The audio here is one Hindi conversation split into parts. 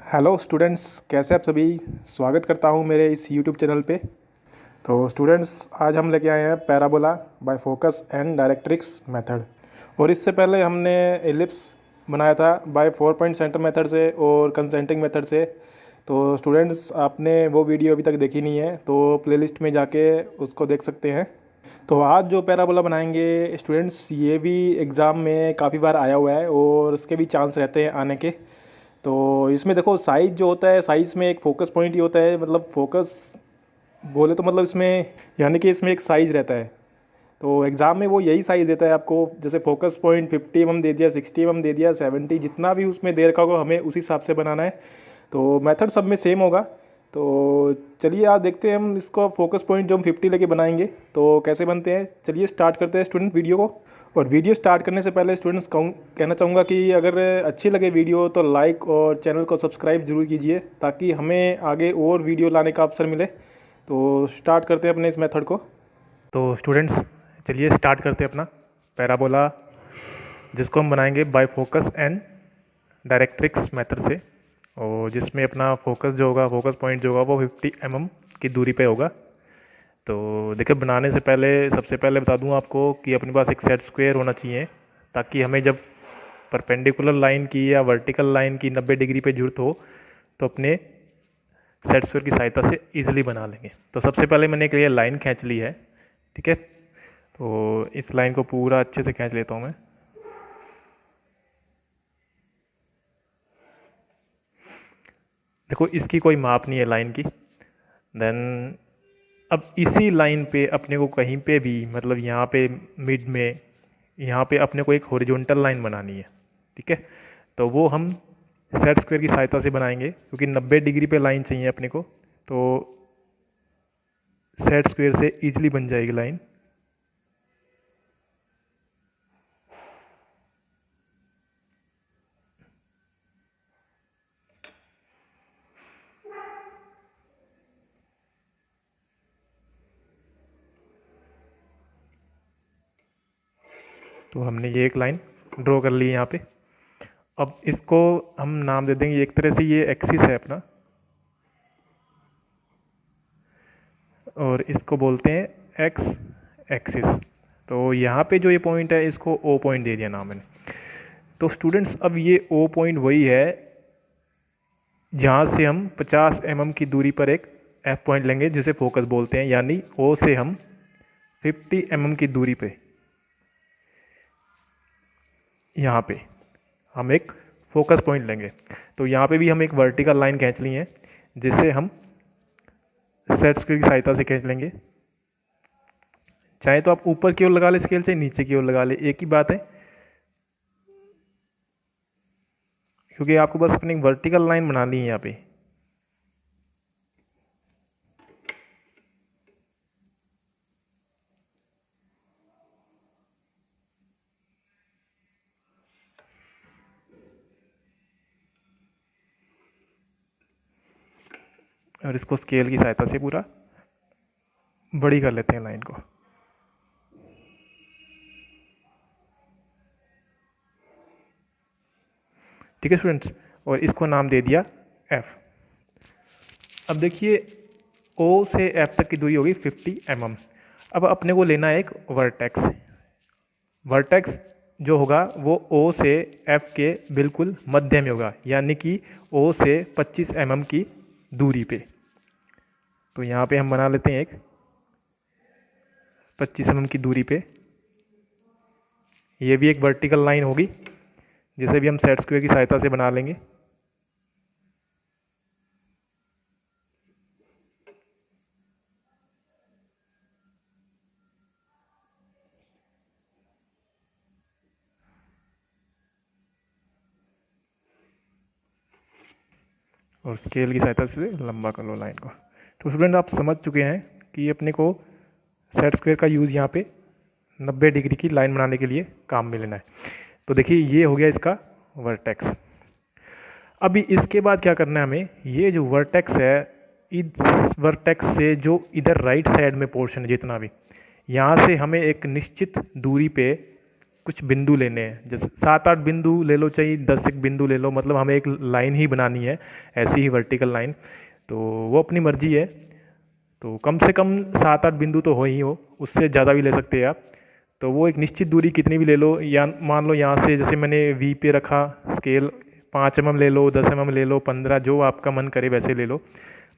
हेलो स्टूडेंट्स, कैसे आप सभी। स्वागत करता हूं मेरे इस यूट्यूब चैनल पे। तो स्टूडेंट्स, आज हम लेके आए हैं parabola bye focus and directrix method. और इससे पहले हमने एलिप्स बनाया था बाय 4 पॉइंट सेंटर मेथड से और कंसेंट्रिक मेथड से। तो स्टूडेंट्स, आपने वो वीडियो अभी तक देखी नहीं है तो प्लेलिस्ट में जाके उसको देख सकते हैं। तो आज जो पैराबोला बनाएंगे स्टूडेंट्स, ये भी एग्ज़ाम में काफ़ी बार आया हुआ है और इसके भी चांस रहते हैं आने के। तो इसमें देखो, साइज़ जो होता है, साइज़ में एक फोकस पॉइंट ही होता है। मतलब फोकस बोले तो मतलब इसमें यानी कि इसमें एक साइज़ रहता है। तो एग्ज़ाम में वो यही साइज़ देता है आपको। जैसे फोकस पॉइंट 50 mm दे दिया, 60 mm दे दिया, 70, जितना भी उसमें दे रखा होगा हमें उसी हिसाब से बनाना है। तो मेथड सब में सेम होगा। तो चलिए आज देखते हैं हम इसको फोकस पॉइंट जो हम 50 लेके बनाएंगे तो कैसे बनते हैं। चलिए स्टार्ट करते हैं स्टूडेंट वीडियो को। और वीडियो स्टार्ट करने से पहले स्टूडेंट्स कहना चाहूँगा कि अगर अच्छी लगे वीडियो तो लाइक और चैनल को सब्सक्राइब जरूर कीजिए ताकि हमें आगे और वीडियो लाने का अवसर मिले। तो स्टार्ट करते हैं अपने इस मेथड को। तो स्टूडेंट्स, चलिए स्टार्ट करते हैं अपना पैराबोला, जिसको हम बनाएंगे by focus and directrix method से। और जिसमें अपना फोकस जो होगा, फोकस पॉइंट जो होगा वो 50 mm की दूरी पे होगा। तो देखिए, बनाने से पहले सबसे पहले बता दूं आपको कि अपने पास एक सेट स्क्वायर होना चाहिए ताकि हमें जब परपेंडिकुलर लाइन की या वर्टिकल लाइन की 90 डिग्री पे जरूरत हो तो अपने सेट स्क्वायर की सहायता से इजीली बना लेंगे। तो सबसे पहले मैंने एक ये लाइन खींच ली है, ठीक है। तो इस लाइन को पूरा अच्छे से खींच लेता हूँ मैं। देखो, इसकी कोई माप नहीं है लाइन की। देन अब इसी लाइन पे अपने को कहीं पे भी, मतलब यहाँ पे मिड में, यहाँ पे अपने को एक हॉरिजॉन्टल लाइन बनानी है, ठीक है। तो वो हम सेट स्क्वायर की सहायता से बनाएंगे क्योंकि 90 डिग्री पे लाइन चाहिए अपने को। तो सेट स्क्वायर से इजीली बन जाएगी लाइन। तो हमने ये एक लाइन ड्रॉ कर ली यहाँ पे। अब इसको हम नाम दे देंगे, एक तरह से ये एक्सिस है अपना, और इसको बोलते हैं एक्स एक्सिस। तो यहाँ पे जो ये पॉइंट है इसको ओ पॉइंट दे दिया नाम मैंने। तो स्टूडेंट्स, अब ये ओ पॉइंट वही है जहाँ से हम 50 mm की दूरी पर एक एफ पॉइंट लेंगे जिसे फोकस बोलते हैं। यानी ओ से हम 50 mm की दूरी पे यहाँ पे हम एक फोकस पॉइंट लेंगे। तो यहाँ पे भी हम एक वर्टिकल लाइन खींच ली है जिसे हम सेट स्क्वायर की सहायता से खींच लेंगे। चाहे तो आप ऊपर की ओर लगा ले स्केल, चाहे नीचे की ओर लगा ले, एक ही बात है, क्योंकि आपको बस अपनी वर्टिकल लाइन बनानी है यहाँ पे। और इसको स्केल की सहायता से पूरा बड़ी कर लेते हैं लाइन को। ठीक है स्टूडेंट्स, और इसको नाम दे दिया एफ। अब देखिए, ओ से एफ तक की दूरी होगी 50 mm। अब अपने को लेना है एक वर्टेक्स। वर्टेक्स जो होगा वो ओ से एफ के बिल्कुल मध्य में होगा, यानी कि ओ से 25 mm की दूरी पे। तो यहाँ पे हम बना लेते हैं एक 25 mm की दूरी पे। ये भी एक वर्टिकल लाइन होगी जिसे भी हम सेट स्क्वायर की सहायता से बना लेंगे। और स्केल की सहायता से लंबा कर लो लाइन को। तो स्टूडेंट, आप समझ चुके हैं कि अपने को सेट स्क्वायर का यूज़ यहाँ पे 90 डिग्री की लाइन बनाने के लिए काम में लेना है। तो देखिए, ये हो गया इसका वर्टेक्स। अभी इसके बाद क्या करना है हमें, ये जो वर्टेक्स है, इस वर्टेक्स से जो इधर राइट साइड में पोर्शन है जितना भी, यहाँ से हमें एक निश्चित दूरी पे कुछ बिंदु लेने हैं, जैसे 7-8 बिंदु ले लो, चाहिए 10 एक बिंदु ले लो, मतलब हमें एक लाइन ही बनानी है, ऐसी ही वर्टिकल लाइन। तो वो अपनी मर्जी है, तो कम से कम 7-8 बिंदु तो हो ही हो, उससे ज़्यादा भी ले सकते हैं आप। तो वो एक निश्चित दूरी कितनी भी ले लो, या मान लो यहाँ से जैसे मैंने वी पे रखा स्केल, 5 mm ले लो, 10 mm ले लो, 15, जो आपका मन करे वैसे ले लो,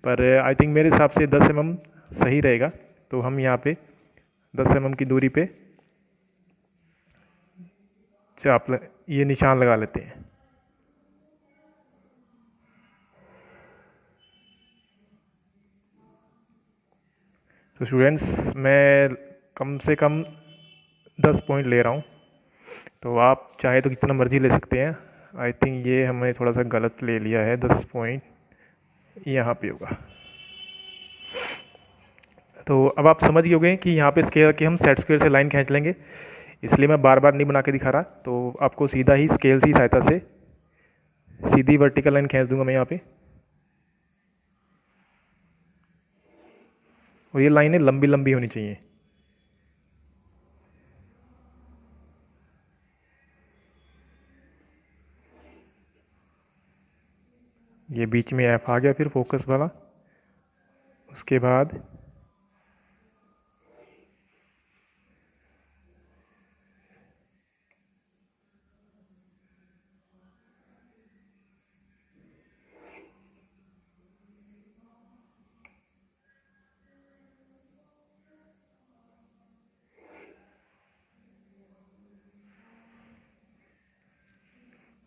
पर आई थिंक मेरे हिसाब से 10 mm सही रहेगा। तो हम यहाँ पे 10 mm की दूरी पे ये निशान लगा लेते हैं। तो स्टूडेंट्स, मैं कम से कम 10 पॉइंट ले रहा हूँ, तो आप चाहे तो कितना मर्जी ले सकते हैं। आई थिंक ये हमने थोड़ा सा गलत ले लिया है, 10 पॉइंट यहाँ पे होगा। तो अब आप समझ गए होंगे कि यहाँ पे स्केल करके हम सेट स्क्वायर से लाइन खींच लेंगे, इसलिए मैं बार बार नहीं बना के दिखा रहा। तो आपको सीधा ही स्केल की सहायता से सीधी वर्टिकल लाइन खींच दूंगा मैं यहाँ पे, और ये लाइनें लंबी लंबी होनी चाहिए। ये बीच में एफ आ गया फिर फोकस वाला, उसके बाद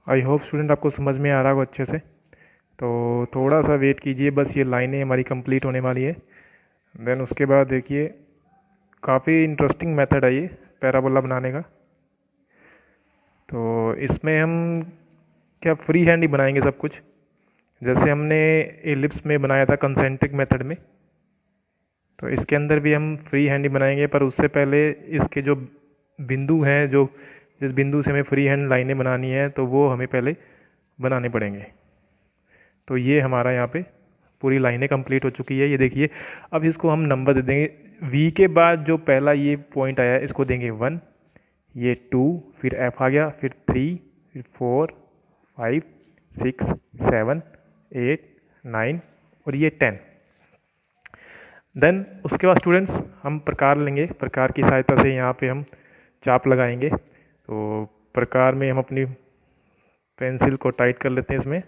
आई होप स्टूडेंट आपको समझ में आ रहा होगा अच्छे से। तो थोड़ा सा वेट कीजिए, बस ये लाइनें हमारी कंप्लीट होने वाली है। देन उसके बाद देखिए, काफ़ी इंटरेस्टिंग मेथड है ये पैराबोला बनाने का। तो इसमें हम क्या फ्री हैंड ही बनाएंगे सब कुछ, जैसे हमने एलिप्स में बनाया था कंसेंट्रिक मेथड में, तो इसके अंदर भी हम फ्री हैंड ही बनाएंगे। पर उससे पहले इसके जो बिंदु हैं, जो जिस बिंदु से हमें फ्री हैंड लाइनें बनानी है, तो वो हमें पहले बनाने पड़ेंगे। तो ये हमारा यहाँ पे पूरी लाइनें कंप्लीट हो चुकी है, ये देखिए। अब इसको हम नंबर दे देंगे। वी के बाद जो पहला ये पॉइंट आया है इसको देंगे 1, ये 2, फिर एफ आ गया, फिर 3, फिर 4, 5, 6, 7, 8, 9 और ये 10। देन उसके बाद स्टूडेंट्स हम प्रकार लेंगे, प्रकार की सहायता से यहाँ पे हम चाप लगाएंगे। तो प्रकार में हम अपनी पेंसिल को टाइट कर लेते हैं इसमें,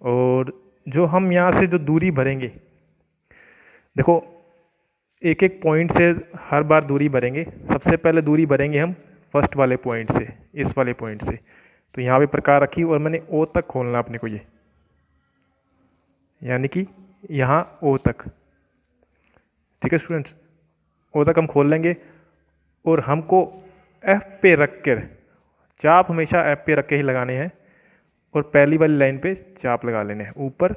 और जो हम यहाँ से जो दूरी भरेंगे, देखो एक एक पॉइंट से हर बार दूरी भरेंगे। सबसे पहले दूरी भरेंगे हम फर्स्ट वाले पॉइंट से, इस वाले पॉइंट से। तो यहाँ पे प्रकार रखी और मैंने ओ तक खोलना अपने को, ये यानी कि यहाँ ओ तक। ठीक है स्टूडेंट्स, ओ तक हम खोल लेंगे, और हमको एफ पे रख कर, चाप हमेशा एफ पे रख के ही लगाने हैं, और पहली वाली लाइन पे चाप लगा लेने हैं, ऊपर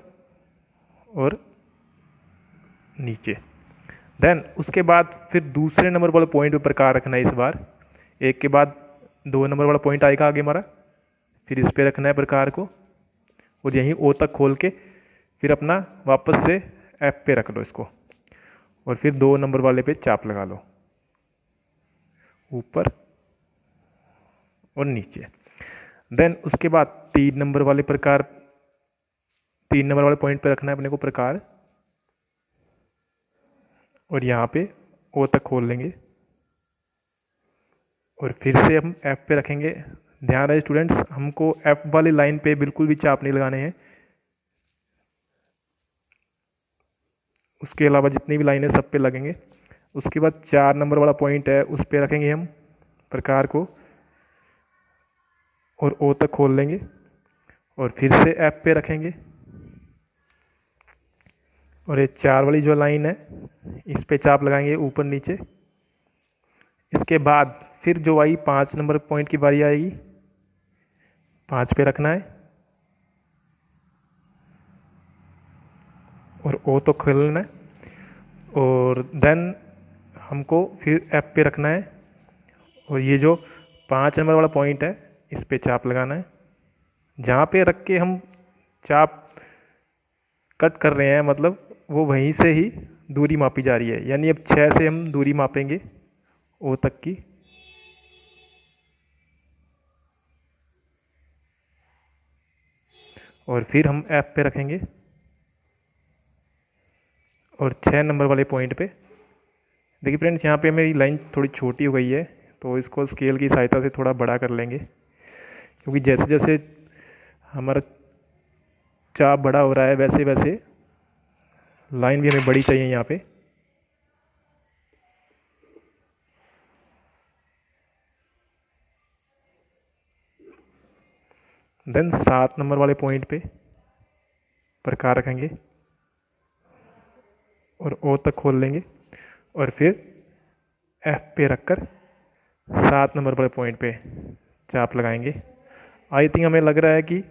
और नीचे। देन उसके बाद फिर दूसरे नंबर वाले पॉइंट पे प्रकार रखना है। इस बार एक के बाद 2 नंबर वाला पॉइंट आएगा आगे हमारा, फिर इस पे रखना है प्रकार को, और यहीं ओ तक खोल के फिर अपना वापस से एफ पे रख लो इसको, और फिर 2 नंबर वाले पे चाप लगा लो, ऊपर और नीचे। देन उसके बाद 3 नंबर वाले प्रकार, 3 नंबर वाले पॉइंट पे रखना है अपने को प्रकार, और यहाँ पे ओ तक खोल लेंगे, और फिर से हम एफ पे रखेंगे। ध्यान रहे स्टूडेंट्स, हमको एफ वाली लाइन पे बिल्कुल भी चाप नहीं लगाने हैं। उसके अलावा जितनी भी लाइनें सब पे लगेंगे। उसके बाद 4 नंबर वाला पॉइंट है, उस पे रखेंगे हम प्रकार को, और ओ तक खोल लेंगे, और फिर से एफ पे रखेंगे, और ये 4 वाली जो लाइन है इस पे चाप लगाएंगे ऊपर नीचे। इसके बाद फिर जो आई 5 नंबर पॉइंट की बारी आएगी, 5 पे रखना है, और ओ तो खोलना है, और देन हमको फिर एफ पे रखना है, और ये जो 5 नंबर वाला पॉइंट है इस पे चाप लगाना है। जहाँ पे रख के हम चाप कट कर रहे हैं, मतलब वो वहीं से ही दूरी मापी जा रही है, यानी अब 6 से हम दूरी मापेंगे ओ तक की। और फिर हम F पे रखेंगे और 6 नंबर वाले पॉइंट पे। देखिए फ्रेंड्स, यहाँ पे मेरी लाइन थोड़ी छोटी हो गई है, तो इसको स्केल की सहायता से थोड़ा बड़ा कर लेंगे, क्योंकि जैसे जैसे हमारा चाप बड़ा हो रहा है वैसे वैसे लाइन भी हमें बड़ी चाहिए यहाँ पे। देन 7 नंबर वाले पॉइंट पे प्रकार रखेंगे और ओ तक खोल लेंगे और फिर F पे रखकर 7 नंबर वाले पॉइंट पे चाप लगाएंगे। आई थिंक हमें लग रहा है कि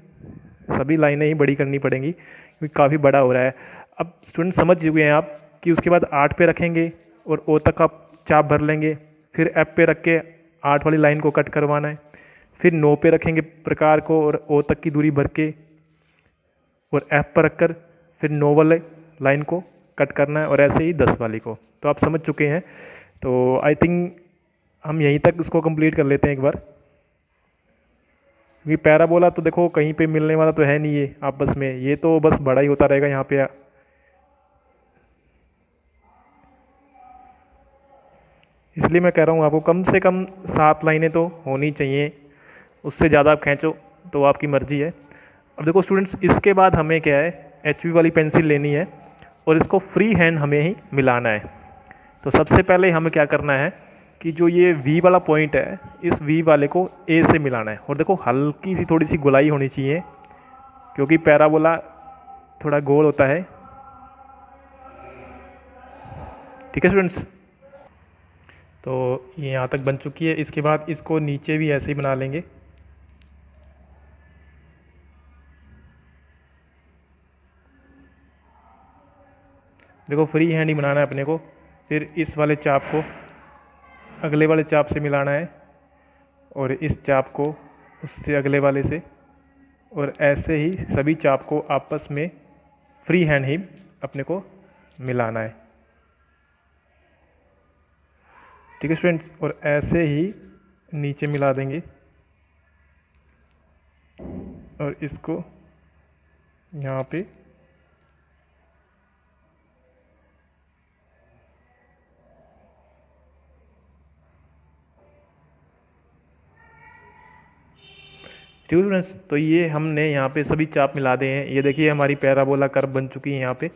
सभी लाइनें ही बड़ी करनी पड़ेंगी, क्योंकि काफ़ी बड़ा हो रहा है। अब स्टूडेंट समझ चुके हैं आप कि उसके बाद 8 पे रखेंगे और ओ तक आप चाप भर लेंगे, फिर F पे रख के 8 वाली लाइन को कट करवाना है, फिर 9 पे रखेंगे प्रकार को और ओ तक की दूरी भर के और F पर रखकर फिर 9 वाले लाइन को कट करना है और ऐसे ही 10 वाली को। तो आप समझ चुके हैं। तो आई थिंक हम यहीं तक इसको कंप्लीट कर लेते हैं एक बार, क्योंकि पैराबोला तो देखो कहीं पे मिलने वाला तो है नहीं ये आपस में, ये तो बस बड़ा ही होता रहेगा यहाँ पे। इसलिए मैं कह रहा हूँ आपको कम से कम 7 लाइनें तो होनी चाहिए, उससे ज़्यादा आप खींचो तो आपकी मर्ज़ी है। अब देखो स्टूडेंट्स, इसके बाद हमें क्या है, HB वाली पेंसिल लेनी है और इसको फ्री हैंड हमें ही मिलाना है। तो सबसे पहले हमें क्या करना है कि जो ये V वाला पॉइंट है, इस V वाले को A से मिलाना है। और देखो हल्की सी थोड़ी सी गोलाई होनी चाहिए, क्योंकि पैराबोला थोड़ा गोल होता है। ठीक है स्टूडेंट्स, तो ये यहाँ तक बन चुकी है। इसके बाद इसको नीचे भी ऐसे ही बना लेंगे। देखो फ्री हैंड ही बनाना है अपने को। फिर इस वाले चाप को अगले वाले चाप से मिलाना है और इस चाप को उससे अगले वाले से, और ऐसे ही सभी चाप को आपस में फ्री हैंड ही अपने को मिलाना है। ठीक है स्टूडेंट्स, और ऐसे ही नीचे मिला देंगे और इसको यहाँ पे ठीक है स्टूडेंट्स। तो ये हमने यहाँ पे सभी चाप मिला दिए हैं। ये देखिए हमारी पैराबोला कर्व बन चुकी है यहाँ पे,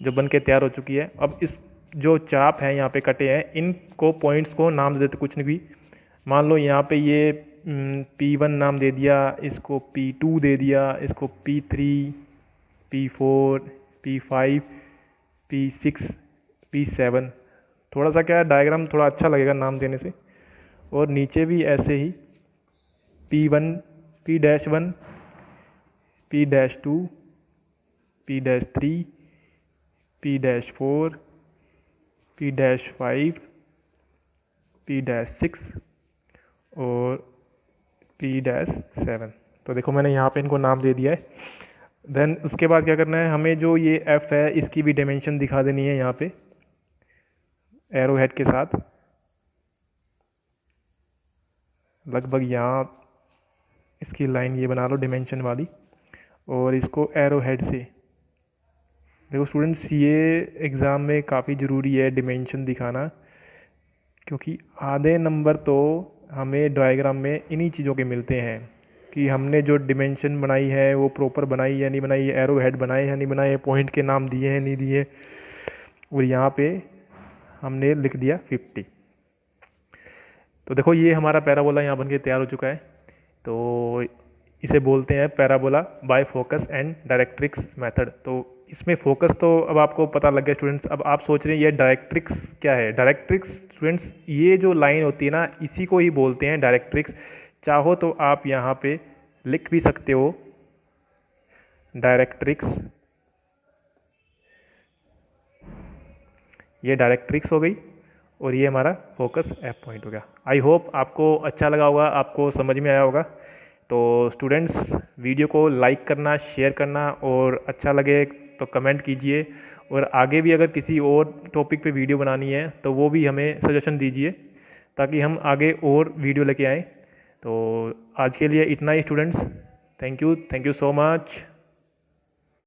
जो बन के तैयार हो चुकी है। अब इस जो चाप हैं यहाँ पे कटे हैं, इनको पॉइंट्स को नाम दे देते कुछ नहीं भी। मान लो यहाँ पे ये P1 नाम दे दिया, इसको P2 दे दिया, इसको P3, P4, P5, P6, P7। थोड़ा सा क्या है, डायग्राम थोड़ा अच्छा लगेगा नाम देने से। और नीचे भी ऐसे ही P1, P-1, P-2, P-3, P-4, P-5, P-6 और P-7। तो देखो मैंने यहाँ पे इनको नाम दे दिया है। देन उसके बाद क्या करना है, हमें जो ये F है इसकी भी डायमेंशन दिखा देनी है यहाँ पे एरो हेड के साथ। लगभग यहाँ इसकी लाइन ये बना लो डायमेंशन वाली, और इसको एरो हेड से। देखो स्टूडेंट्स, ये एग्ज़ाम में काफ़ी ज़रूरी है डायमेंशन दिखाना, क्योंकि आधे नंबर तो हमें डायग्राम में इन्हीं चीज़ों के मिलते हैं कि हमने जो डायमेंशन बनाई है वो प्रॉपर बनाई या नहीं बनाई, एरो हेड बनाए या नहीं बनाए, पॉइंट के नाम दिए हैं नहीं दिए। और यहाँ पे हमने लिख दिया 50। तो देखो ये हमारा पैराबोला यहाँ बन के तैयार हो चुका है। तो इसे बोलते हैं parabola bye focus and directrix method. तो इसमें फोकस तो अब आपको पता लग गया स्टूडेंट्स। अब आप सोच रहे हैं ये डायरेक्ट्रिक्स क्या है। डायरेक्ट्रिक्स स्टूडेंट्स, ये जो लाइन होती है ना, इसी को ही बोलते हैं डायरेक्ट्रिक्स। चाहो तो आप यहाँ पे लिख भी सकते हो डायरेक्ट्रिक्स। ये डायरेक्ट्रिक्स हो गई और ये हमारा फोकस F पॉइंट हो गया। आई होप आपको अच्छा लगा होगा, आपको समझ में आया होगा। तो स्टूडेंट्स, वीडियो को लाइक करना, शेयर करना, और अच्छा लगे तो कमेंट कीजिए। और आगे भी अगर किसी और टॉपिक पे वीडियो बनानी है तो वो भी हमें सजेशन दीजिए, ताकि हम आगे और वीडियो लेके आएँ। तो आज के लिए इतना ही students. Thank you so much.